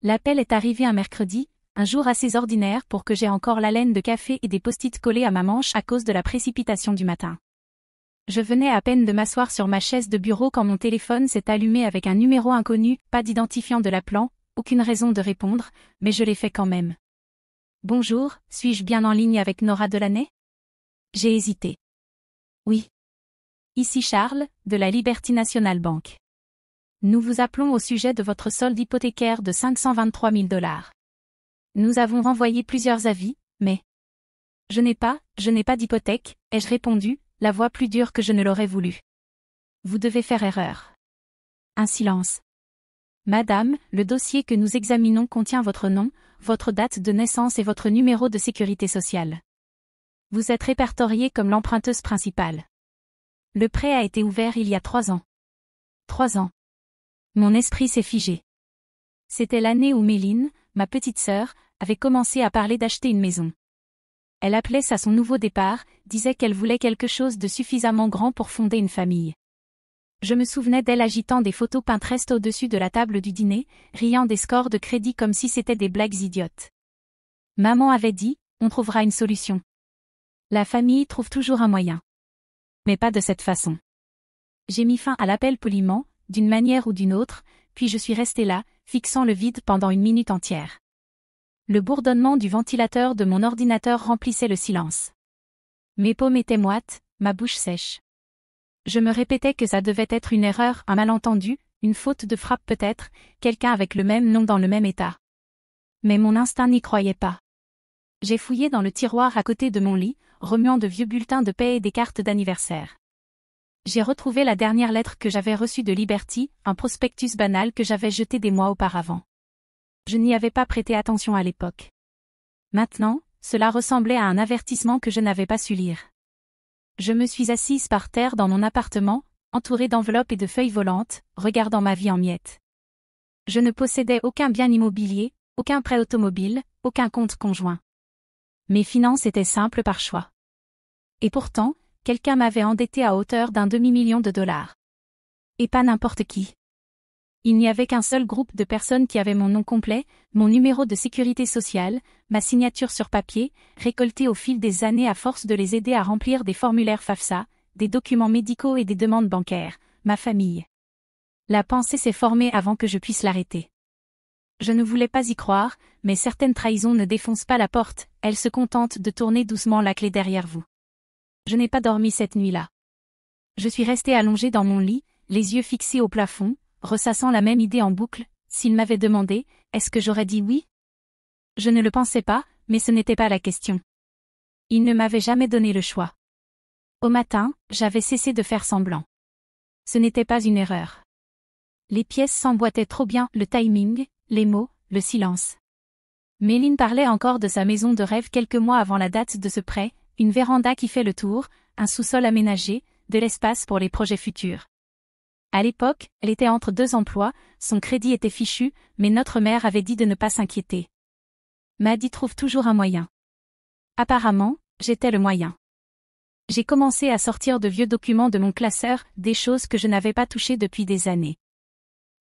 L'appel est arrivé un mercredi, un jour assez ordinaire pour que j'aie encore l'haleine de café et des post-it collés à ma manche à cause de la précipitation du matin. Je venais à peine de m'asseoir sur ma chaise de bureau quand mon téléphone s'est allumé avec un numéro inconnu, pas d'identifiant de l'appelant, aucune raison de répondre, mais je l'ai fait quand même. Bonjour, suis-je bien en ligne avec Nora Delaney? J'ai hésité. Oui. Ici Charles, de la Liberty National Bank. Nous vous appelons au sujet de votre solde hypothécaire de 523 000 $. Nous avons renvoyé plusieurs avis, mais... Je n'ai pas d'hypothèque, ai-je répondu, la voix plus dure que je ne l'aurais voulu. Vous devez faire erreur. Un silence. Madame, le dossier que nous examinons contient votre nom, votre date de naissance et votre numéro de sécurité sociale. Vous êtes répertoriée comme l'emprunteuse principale. Le prêt a été ouvert il y a 3 ans. 3 ans. Mon esprit s'est figé. C'était l'année où Méline, ma petite sœur, avait commencé à parler d'acheter une maison. Elle appelait ça son nouveau départ, disait qu'elle voulait quelque chose de suffisamment grand pour fonder une famille. Je me souvenais d'elle agitant des photos Pinterest au-dessus de la table du dîner, riant des scores de crédit comme si c'était des blagues idiotes. Maman avait dit, on trouvera une solution. La famille trouve toujours un moyen. Mais pas de cette façon. J'ai mis fin à l'appel poliment, d'une manière ou d'une autre, puis je suis restée là, fixant le vide pendant 1 minute entière. Le bourdonnement du ventilateur de mon ordinateur remplissait le silence. Mes paumes étaient moites, ma bouche sèche. Je me répétais que ça devait être une erreur, un malentendu, une faute de frappe peut-être, quelqu'un avec le même nom dans le même état. Mais mon instinct n'y croyait pas. J'ai fouillé dans le tiroir à côté de mon lit, remuant de vieux bulletins de paie et des cartes d'anniversaire. J'ai retrouvé la dernière lettre que j'avais reçue de Liberty, un prospectus banal que j'avais jeté des mois auparavant. Je n'y avais pas prêté attention à l'époque. Maintenant, cela ressemblait à un avertissement que je n'avais pas su lire. Je me suis assise par terre dans mon appartement, entourée d'enveloppes et de feuilles volantes, regardant ma vie en miettes. Je ne possédais aucun bien immobilier, aucun prêt automobile, aucun compte conjoint. Mes finances étaient simples par choix. Et pourtant, quelqu'un m'avait endetté à hauteur d'1 demi-million de $. Et pas n'importe qui. Il n'y avait qu'un seul groupe de personnes qui avaient mon nom complet, mon numéro de sécurité sociale, ma signature sur papier, récoltée au fil des années à force de les aider à remplir des formulaires FAFSA, des documents médicaux et des demandes bancaires, ma famille. La pensée s'est formée avant que je puisse l'arrêter. Je ne voulais pas y croire, mais certaines trahisons ne défoncent pas la porte, elles se contentent de tourner doucement la clé derrière vous. Je n'ai pas dormi cette nuit-là. Je suis restée allongée dans mon lit, les yeux fixés au plafond, ressassant la même idée en boucle. S'il m'avait demandé, est-ce que j'aurais dit oui? Je ne le pensais pas, mais ce n'était pas la question. Il ne m'avait jamais donné le choix. Au matin, j'avais cessé de faire semblant. Ce n'était pas une erreur. Les pièces s'emboîtaient trop bien, le timing, les mots, le silence. Méline parlait encore de sa maison de rêve quelques mois avant la date de ce prêt, une véranda qui fait le tour, un sous-sol aménagé, de l'espace pour les projets futurs. À l'époque, elle était entre 2 emplois, son crédit était fichu, mais notre mère avait dit de ne pas s'inquiéter. Maddy trouve toujours un moyen. Apparemment, j'étais le moyen. J'ai commencé à sortir de vieux documents de mon classeur, des choses que je n'avais pas touchées depuis des années.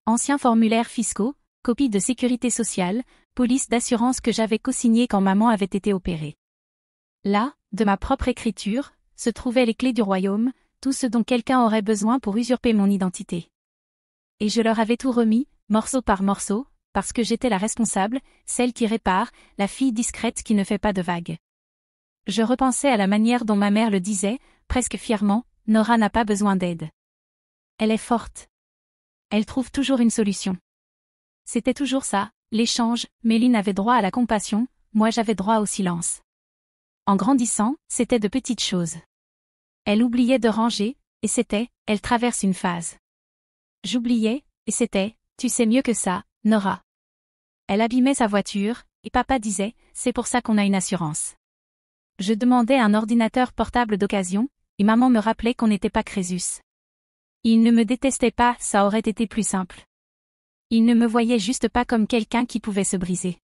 Anciens formulaires fiscaux, copies de sécurité sociale, police d'assurance que j'avais co-signées quand maman avait été opérée. Là, de ma propre écriture, se trouvaient les clés du royaume, tout ce dont quelqu'un aurait besoin pour usurper mon identité. Et je leur avais tout remis, morceau par morceau, parce que j'étais la responsable, celle qui répare, la fille discrète qui ne fait pas de vagues. Je repensais à la manière dont ma mère le disait, presque fièrement, Nora n'a pas besoin d'aide. Elle est forte. Elle trouve toujours une solution. C'était toujours ça, l'échange, Méline avait droit à la compassion, moi j'avais droit au silence. En grandissant, c'était de petites choses. Elle oubliait de ranger, et c'était, elle traverse une phase. J'oubliais, et c'était, tu sais mieux que ça, Nora. Elle abîmait sa voiture, et papa disait, c'est pour ça qu'on a une assurance. Je demandais un ordinateur portable d'occasion, et maman me rappelait qu'on n'était pas Crésus. Il ne me détestait pas, ça aurait été plus simple. Il ne me voyait juste pas comme quelqu'un qui pouvait se briser.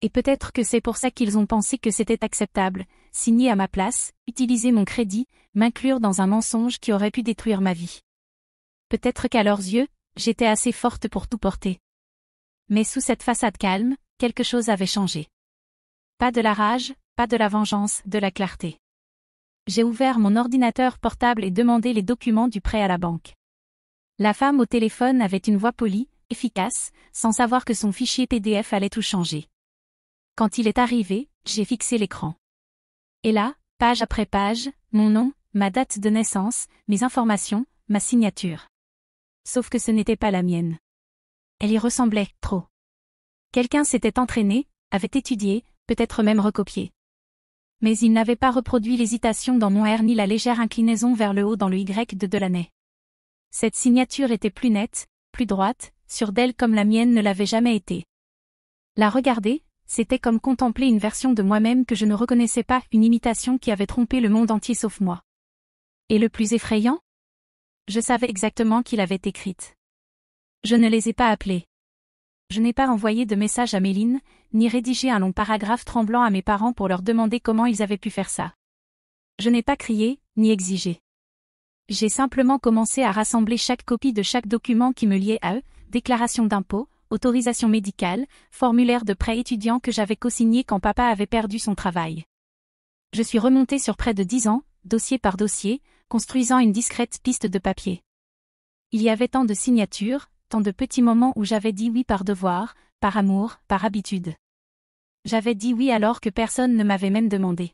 Et peut-être que c'est pour ça qu'ils ont pensé que c'était acceptable, signer à ma place, utiliser mon crédit, m'inclure dans un mensonge qui aurait pu détruire ma vie. Peut-être qu'à leurs yeux, j'étais assez forte pour tout porter. Mais sous cette façade calme, quelque chose avait changé. Pas de la rage, pas de la vengeance, de la clarté. J'ai ouvert mon ordinateur portable et demandé les documents du prêt à la banque. La femme au téléphone avait une voix polie, efficace, sans savoir que son fichier PDF allait tout changer. Quand il est arrivé, j'ai fixé l'écran. Et là, page après page, mon nom, ma date de naissance, mes informations, ma signature. Sauf que ce n'était pas la mienne. Elle y ressemblait, trop. Quelqu'un s'était entraîné, avait étudié, peut-être même recopié. Mais il n'avait pas reproduit l'hésitation dans mon R ni la légère inclinaison vers le haut dans le Y de Delaney. Cette signature était plus nette, plus droite, sûre d'elle comme la mienne ne l'avait jamais été. La regarder, c'était comme contempler une version de moi-même que je ne reconnaissais pas, une imitation qui avait trompé le monde entier sauf moi. Et le plus effrayant? Je savais exactement qui l'avait écrite. Je ne les ai pas appelés. Je n'ai pas envoyé de message à Méline, ni rédigé un long paragraphe tremblant à mes parents pour leur demander comment ils avaient pu faire ça. Je n'ai pas crié, ni exigé. J'ai simplement commencé à rassembler chaque copie de chaque document qui me liait à eux, déclaration d'impôt, autorisation médicale, formulaire de prêt étudiant que j'avais co-signé quand papa avait perdu son travail. Je suis remontée sur près de 10 ans, dossier par dossier, construisant une discrète piste de papier. Il y avait tant de signatures, tant de petits moments où j'avais dit oui par devoir, par amour, par habitude. J'avais dit oui alors que personne ne m'avait même demandé.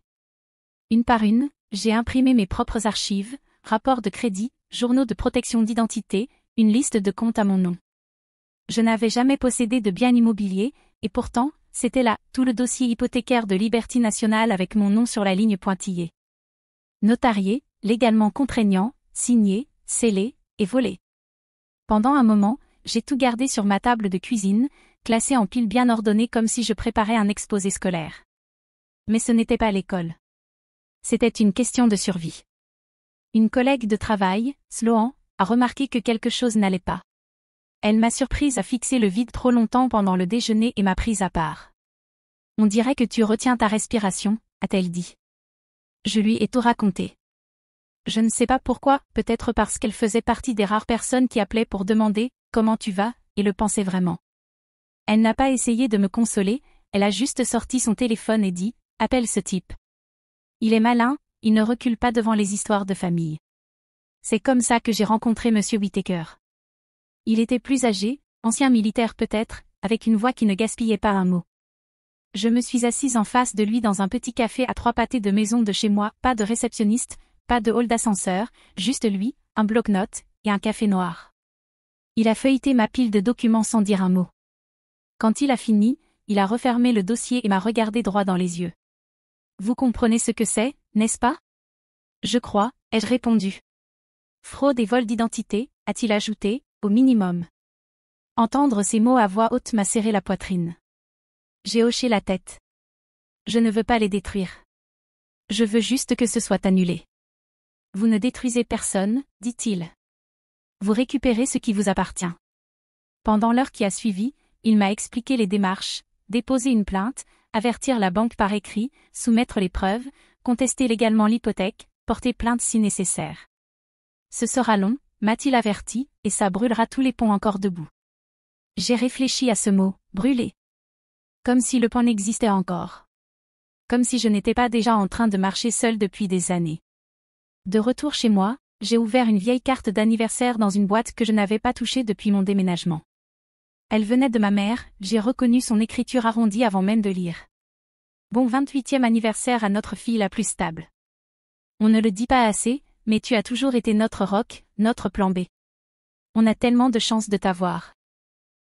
Une par une, j'ai imprimé mes propres archives, rapports de crédit, journaux de protection d'identité, une liste de comptes à mon nom. Je n'avais jamais possédé de bien immobilier, et pourtant, c'était là, tout le dossier hypothécaire de Liberty National avec mon nom sur la ligne pointillée. Notarié, légalement contraignant, signé, scellé, et volé. Pendant un moment, j'ai tout gardé sur ma table de cuisine, classé en piles bien ordonnées comme si je préparais un exposé scolaire. Mais ce n'était pas l'école. C'était une question de survie. Une collègue de travail, Sloan, a remarqué que quelque chose n'allait pas. Elle m'a surprise à fixer le vide trop longtemps pendant le déjeuner et m'a prise à part. On dirait que tu retiens ta respiration, a-t-elle dit. Je lui ai tout raconté. Je ne sais pas pourquoi, peut-être parce qu'elle faisait partie des rares personnes qui appelaient pour demander « Comment tu vas ?» et le pensaient vraiment. Elle n'a pas essayé de me consoler, elle a juste sorti son téléphone et dit « Appelle ce type. Il est malin, il ne recule pas devant les histoires de famille. » C'est comme ça que j'ai rencontré M. Whittaker. Il était plus âgé, ancien militaire peut-être, avec une voix qui ne gaspillait pas un mot. Je me suis assise en face de lui dans un petit café à 3 pâtés de maison de chez moi, pas de réceptionniste, pas de hall d'ascenseur, juste lui, un bloc-notes, et un café noir. Il a feuilleté ma pile de documents sans dire un mot. Quand il a fini, il a refermé le dossier et m'a regardé droit dans les yeux. Vous comprenez ce que c'est, n'est-ce pas? Je crois, ai-je répondu. Fraude et vol d'identité, a-t-il ajouté, au minimum. Entendre ces mots à voix haute m'a serré la poitrine. J'ai hoché la tête. Je ne veux pas les détruire. Je veux juste que ce soit annulé. Vous ne détruisez personne, dit-il. Vous récupérez ce qui vous appartient. Pendant l'heure qui a suivi, il m'a expliqué les démarches, déposer une plainte, avertir la banque par écrit, soumettre les preuves, contester légalement l'hypothèque, porter plainte si nécessaire. Ce sera long, m'a-t-il averti, et ça brûlera tous les ponts encore debout. J'ai réfléchi à ce mot, brûler. Comme si le pont n'existait encore. Comme si je n'étais pas déjà en train de marcher seule depuis des années. De retour chez moi, j'ai ouvert une vieille carte d'anniversaire dans une boîte que je n'avais pas touchée depuis mon déménagement. Elle venait de ma mère, j'ai reconnu son écriture arrondie avant même de lire. Bon 28e anniversaire à notre fille la plus stable. On ne le dit pas assez, mais tu as toujours été notre rock, notre plan B. On a tellement de chance de t'avoir.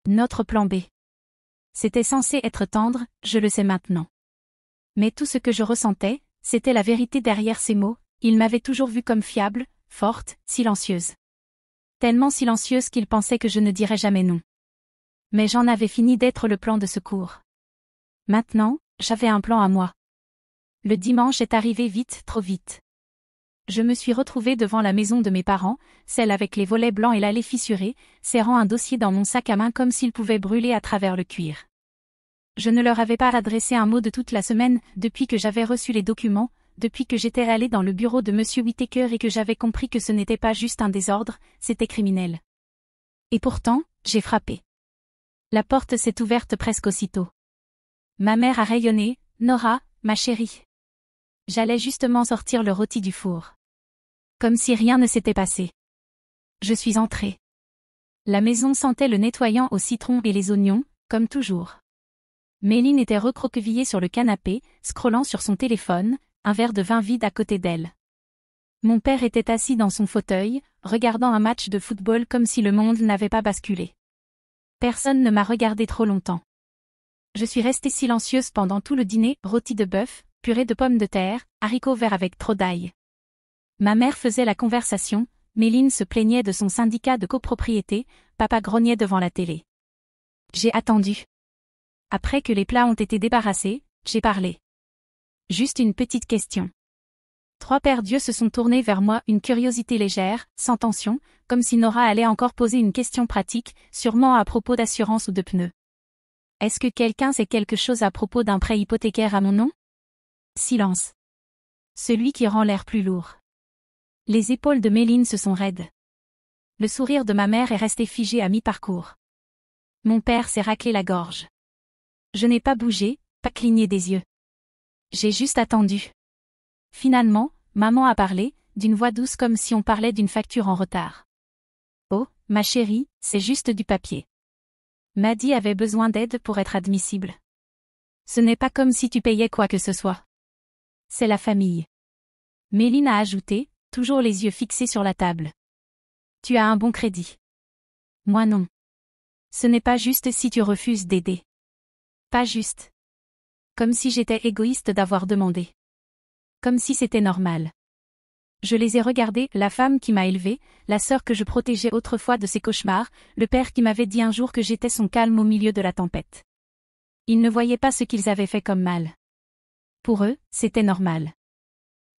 Notre plan B. C'était censé être tendre, je le sais maintenant. Mais tout ce que je ressentais, c'était la vérité derrière ces mots, il m'avait toujours vue comme fiable, forte, silencieuse. Tellement silencieuse qu'il pensait que je ne dirais jamais non. Mais j'en avais fini d'être le plan de secours. Maintenant, j'avais un plan à moi. Le dimanche est arrivé vite, trop vite. Je me suis retrouvée devant la maison de mes parents, celle avec les volets blancs et l'allée fissurée, serrant un dossier dans mon sac à main comme s'il pouvait brûler à travers le cuir. Je ne leur avais pas adressé un mot de toute la semaine, depuis que j'avais reçu les documents, depuis que j'étais allée dans le bureau de M. Whittaker et que j'avais compris que ce n'était pas juste un désordre, c'était criminel. Et pourtant, j'ai frappé. La porte s'est ouverte presque aussitôt. Ma mère a rayonné. « Nora, ma chérie. » J'allais justement sortir le rôti du four. Comme si rien ne s'était passé. Je suis entrée. La maison sentait le nettoyant au citron et les oignons, comme toujours. Méline était recroquevillée sur le canapé, scrollant sur son téléphone, un verre de vin vide à côté d'elle. Mon père était assis dans son fauteuil, regardant un match de football comme si le monde n'avait pas basculé. Personne ne m'a regardé trop longtemps. Je suis restée silencieuse pendant tout le dîner, rôti de bœuf, purée de pommes de terre, haricots verts avec trop d'ail. Ma mère faisait la conversation, Méline se plaignait de son syndicat de copropriété, papa grognait devant la télé. J'ai attendu. Après que les plats ont été débarrassés, j'ai parlé. Juste une petite question. 3 paires d'yeux se sont tournés vers moi, une curiosité légère, sans tension, comme si Nora allait encore poser une question pratique, sûrement à propos d'assurance ou de pneus. Est-ce que quelqu'un sait quelque chose à propos d'un prêt hypothécaire à mon nom? Silence. Celui qui rend l'air plus lourd. Les épaules de Méline se sont raides. Le sourire de ma mère est resté figé à mi-parcours. Mon père s'est raclé la gorge. Je n'ai pas bougé, pas cligné des yeux. J'ai juste attendu. Finalement, maman a parlé, d'une voix douce comme si on parlait d'une facture en retard. Oh, ma chérie, c'est juste du papier. Maddy avait besoin d'aide pour être admissible. Ce n'est pas comme si tu payais quoi que ce soit. C'est la famille. Méline a ajouté, toujours les yeux fixés sur la table. Tu as un bon crédit. Moi non. Ce n'est pas juste si tu refuses d'aider. Pas juste. Comme si j'étais égoïste d'avoir demandé. Comme si c'était normal. Je les ai regardés, la femme qui m'a élevée, la sœur que je protégeais autrefois de ses cauchemars, le père qui m'avait dit un jour que j'étais son calme au milieu de la tempête. Ils ne voyaient pas ce qu'ils avaient fait comme mal. Pour eux, c'était normal.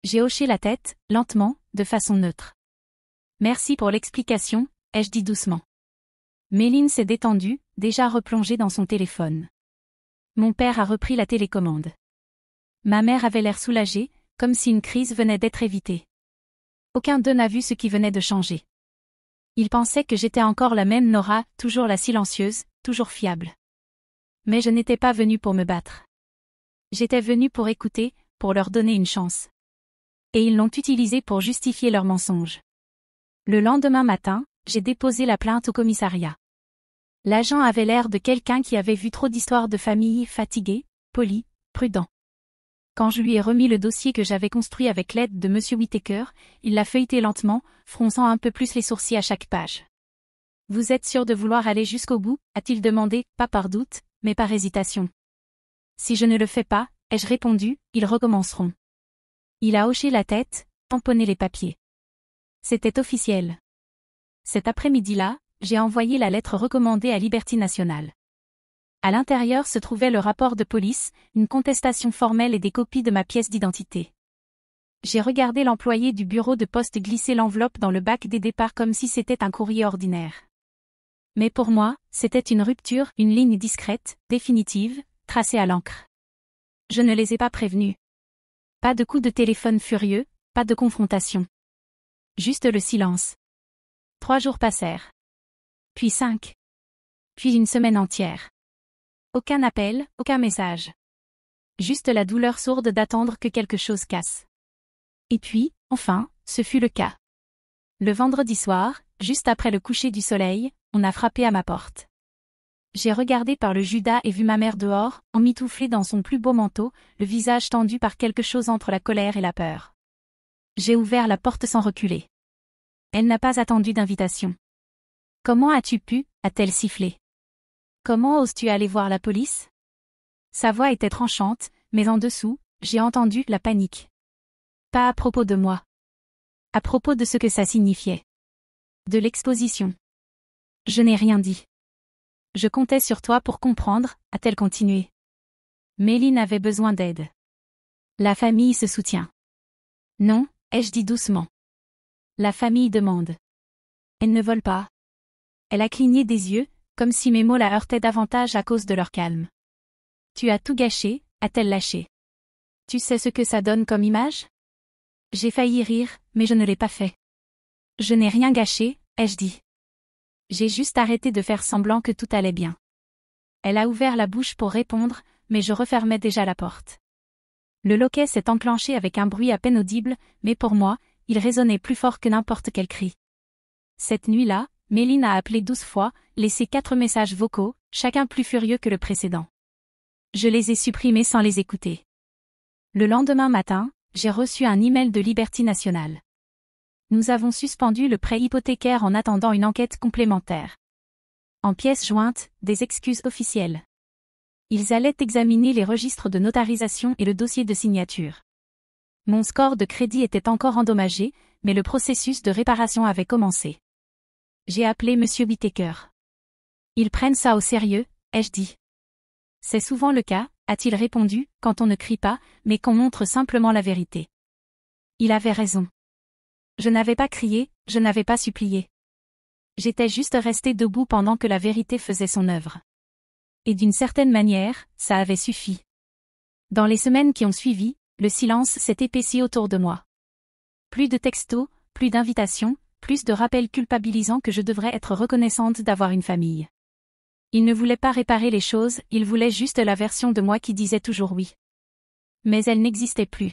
J'ai hoché la tête, lentement, de façon neutre. Merci pour l'explication, ai-je dit doucement. Méline s'est détendue, déjà replongée dans son téléphone. Mon père a repris la télécommande. Ma mère avait l'air soulagée, comme si une crise venait d'être évitée. Aucun d'eux n'a vu ce qui venait de changer. Ils pensaient que j'étais encore la même Nora, toujours la silencieuse, toujours fiable. Mais je n'étais pas venue pour me battre. J'étais venue pour écouter, pour leur donner une chance. Et ils l'ont utilisée pour justifier leurs mensonges. Le lendemain matin, j'ai déposé la plainte au commissariat. L'agent avait l'air de quelqu'un qui avait vu trop d'histoires de famille, fatigué, poli, prudent. Quand je lui ai remis le dossier que j'avais construit avec l'aide de M. Whittaker, il l'a feuilleté lentement, fronçant un peu plus les sourcils à chaque page. « Vous êtes sûr de vouloir aller jusqu'au bout » a-t-il demandé, pas par doute, mais par hésitation. « Si je ne le fais pas, ai-je répondu, ils recommenceront. » Il a hoché la tête, tamponné les papiers. C'était officiel. Cet après-midi-là, j'ai envoyé la lettre recommandée à Liberty National. À l'intérieur se trouvait le rapport de police, une contestation formelle et des copies de ma pièce d'identité. J'ai regardé l'employé du bureau de poste glisser l'enveloppe dans le bac des départs comme si c'était un courrier ordinaire. Mais pour moi, c'était une rupture, une ligne discrète, définitive, tracée à l'encre. Je ne les ai pas prévenus. Pas de coup de téléphone furieux, pas de confrontation. Juste le silence. 3 jours passèrent. Puis 5. Puis une semaine entière. Aucun appel, aucun message. Juste la douleur sourde d'attendre que quelque chose casse. Et puis, enfin, ce fut le cas. Le vendredi soir, juste après le coucher du soleil, on a frappé à ma porte. J'ai regardé par le Judas et vu ma mère dehors, emmitouflée dans son plus beau manteau, le visage tendu par quelque chose entre la colère et la peur. J'ai ouvert la porte sans reculer. Elle n'a pas attendu d'invitation. « Comment as-tu pu » a-t-elle sifflé. « Comment oses-tu aller voir la police » Sa voix était tranchante, mais en dessous, j'ai entendu la panique. Pas à propos de moi. À propos de ce que ça signifiait. De l'exposition. Je n'ai rien dit. Je comptais sur toi pour comprendre, a-t-elle continué. Méline avait besoin d'aide. La famille se soutient. Non, ai-je dit doucement. La famille demande. Elle ne vole pas. Elle a cligné des yeux, comme si mes mots la heurtaient davantage à cause de leur calme. Tu as tout gâché, a-t-elle lâché. Tu sais ce que ça donne comme image? J'ai failli rire, mais je ne l'ai pas fait. Je n'ai rien gâché, ai-je dit. J'ai juste arrêté de faire semblant que tout allait bien. Elle a ouvert la bouche pour répondre, mais je refermais déjà la porte. Le loquet s'est enclenché avec un bruit à peine audible, mais pour moi, il résonnait plus fort que n'importe quel cri. Cette nuit-là, Méline a appelé 12 fois, laissé 4 messages vocaux, chacun plus furieux que le précédent. Je les ai supprimés sans les écouter. Le lendemain matin, j'ai reçu un email de Liberté Nationale. Nous avons suspendu le prêt hypothécaire en attendant une enquête complémentaire. En pièces jointes, des excuses officielles. Ils allaient examiner les registres de notarisation et le dossier de signature. Mon score de crédit était encore endommagé, mais le processus de réparation avait commencé. J'ai appelé Monsieur Whittaker. Ils prennent ça au sérieux, ai-je dit. C'est souvent le cas, a-t-il répondu, quand on ne crie pas, mais qu'on montre simplement la vérité. Il avait raison. Je n'avais pas crié, je n'avais pas supplié. J'étais juste resté debout pendant que la vérité faisait son œuvre. Et d'une certaine manière, ça avait suffi. Dans les semaines qui ont suivi, le silence s'est épaissi autour de moi. Plus de textos, plus d'invitations, plus de rappels culpabilisants que je devrais être reconnaissante d'avoir une famille. Il ne voulait pas réparer les choses, il voulait juste la version de moi qui disait toujours oui. Mais elle n'existait plus.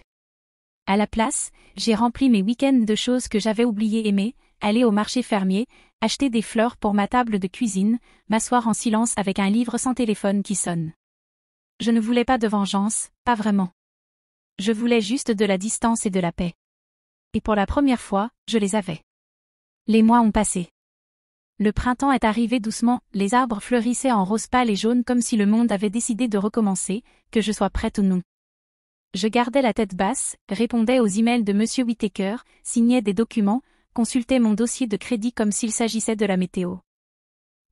À la place, j'ai rempli mes week-ends de choses que j'avais oublié aimer, aller au marché fermier, acheter des fleurs pour ma table de cuisine, m'asseoir en silence avec un livre sans téléphone qui sonne. Je ne voulais pas de vengeance, pas vraiment. Je voulais juste de la distance et de la paix. Et pour la première fois, je les avais. Les mois ont passé. Le printemps est arrivé doucement, les arbres fleurissaient en rose pâle et jaune comme si le monde avait décidé de recommencer, que je sois prête ou non. Je gardais la tête basse, répondais aux emails de Monsieur Whittaker, signais des documents, consultais mon dossier de crédit comme s'il s'agissait de la météo.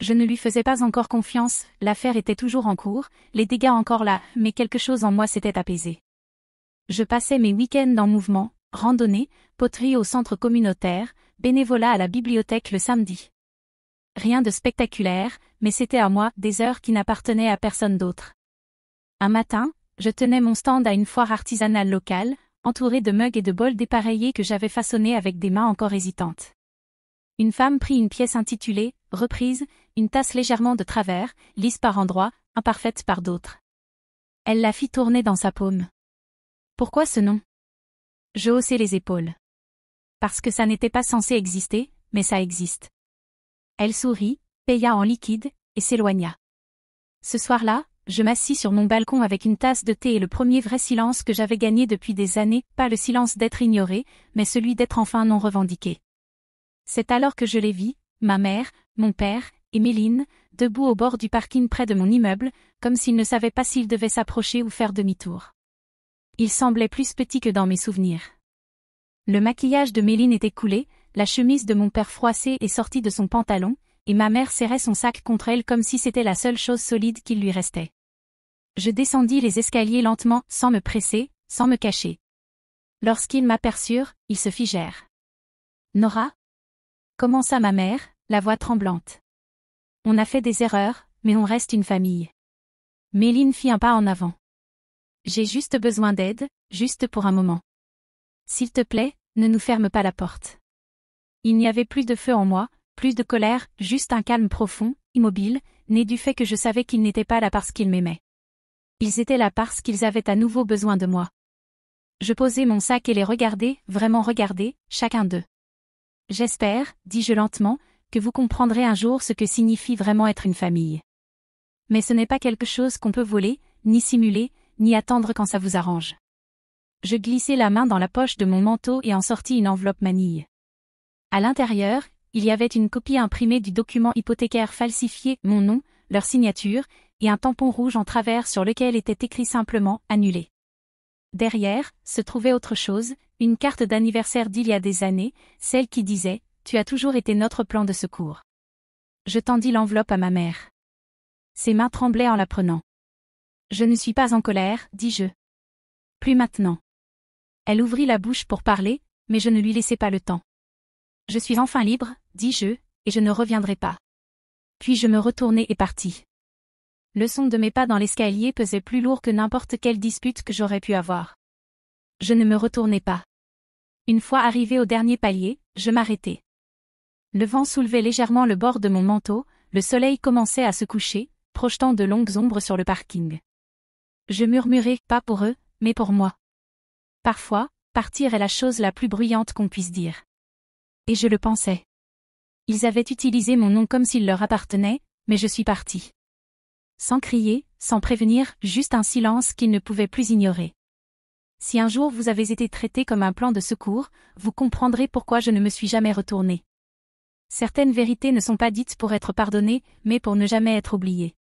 Je ne lui faisais pas encore confiance, l'affaire était toujours en cours, les dégâts encore là, mais quelque chose en moi s'était apaisé. Je passais mes week-ends en mouvement, randonnée, poterie au centre communautaire, bénévolat à la bibliothèque le samedi. Rien de spectaculaire, mais c'était à moi, des heures qui n'appartenaient à personne d'autre. Un matin, je tenais mon stand à une foire artisanale locale, entourée de mugs et de bols dépareillés que j'avais façonnés avec des mains encore hésitantes. Une femme prit une pièce intitulée « Reprise », une tasse légèrement de travers, lisse par endroits, imparfaite par d'autres. Elle la fit tourner dans sa paume. Pourquoi ce nom? Je haussai les épaules. Parce que ça n'était pas censé exister, mais ça existe. Elle sourit, paya en liquide, et s'éloigna. Ce soir-là, je m'assis sur mon balcon avec une tasse de thé et le premier vrai silence que j'avais gagné depuis des années, pas le silence d'être ignoré, mais celui d'être enfin non revendiqué. C'est alors que je les vis, ma mère, mon père, et Méline, debout au bord du parking près de mon immeuble, comme s'ils ne savaient pas s'ils devaient s'approcher ou faire demi-tour. Ils semblaient plus petits que dans mes souvenirs. Le maquillage de Méline était coulé, la chemise de mon père froissée et sortie de son pantalon, et ma mère serrait son sac contre elle comme si c'était la seule chose solide qu'il lui restait. Je descendis les escaliers lentement, sans me presser, sans me cacher. Lorsqu'ils m'aperçurent, ils se figèrent. « Nora ?» commença ma mère, la voix tremblante. « On a fait des erreurs, mais on reste une famille. » Méline fit un pas en avant. « J'ai juste besoin d'aide, juste pour un moment. S'il te plaît, ne nous ferme pas la porte. » Il n'y avait plus de feu en moi, plus de colère, juste un calme profond, immobile, né du fait que je savais qu'ils n'étaient pas là parce qu'ils m'aimaient. Ils étaient là parce qu'ils avaient à nouveau besoin de moi. Je posai mon sac et les regardai, vraiment regardai, chacun d'eux. « J'espère, dis-je lentement, que vous comprendrez un jour ce que signifie vraiment être une famille. Mais ce n'est pas quelque chose qu'on peut voler, ni simuler, ni attendre quand ça vous arrange. » Je glissai la main dans la poche de mon manteau et en sortis une enveloppe manille. À l'intérieur, il y avait une copie imprimée du document hypothécaire falsifié, mon nom, leur signature, et un tampon rouge en travers sur lequel était écrit simplement « Annulé ». Derrière, se trouvait autre chose, une carte d'anniversaire d'il y a des années, celle qui disait « Tu as toujours été notre plan de secours ». Je tendis l'enveloppe à ma mère. Ses mains tremblaient en la prenant. « Je ne suis pas en colère, dis-je. Plus maintenant. » Elle ouvrit la bouche pour parler, mais je ne lui laissai pas le temps. « Je suis enfin libre, dis-je, et je ne reviendrai pas. » Puis je me retournai et partis. Le son de mes pas dans l'escalier pesait plus lourd que n'importe quelle dispute que j'aurais pu avoir. Je ne me retournai pas. Une fois arrivé au dernier palier, je m'arrêtai. Le vent soulevait légèrement le bord de mon manteau, le soleil commençait à se coucher, projetant de longues ombres sur le parking. Je murmurai, pas pour eux, mais pour moi. Parfois, partir est la chose la plus bruyante qu'on puisse dire. Et je le pensais. Ils avaient utilisé mon nom comme s'il leur appartenait, mais je suis partie. Sans crier, sans prévenir, juste un silence qu'ils ne pouvaient plus ignorer. Si un jour vous avez été traité comme un plan de secours, vous comprendrez pourquoi je ne me suis jamais retournée. Certaines vérités ne sont pas dites pour être pardonnées, mais pour ne jamais être oubliées.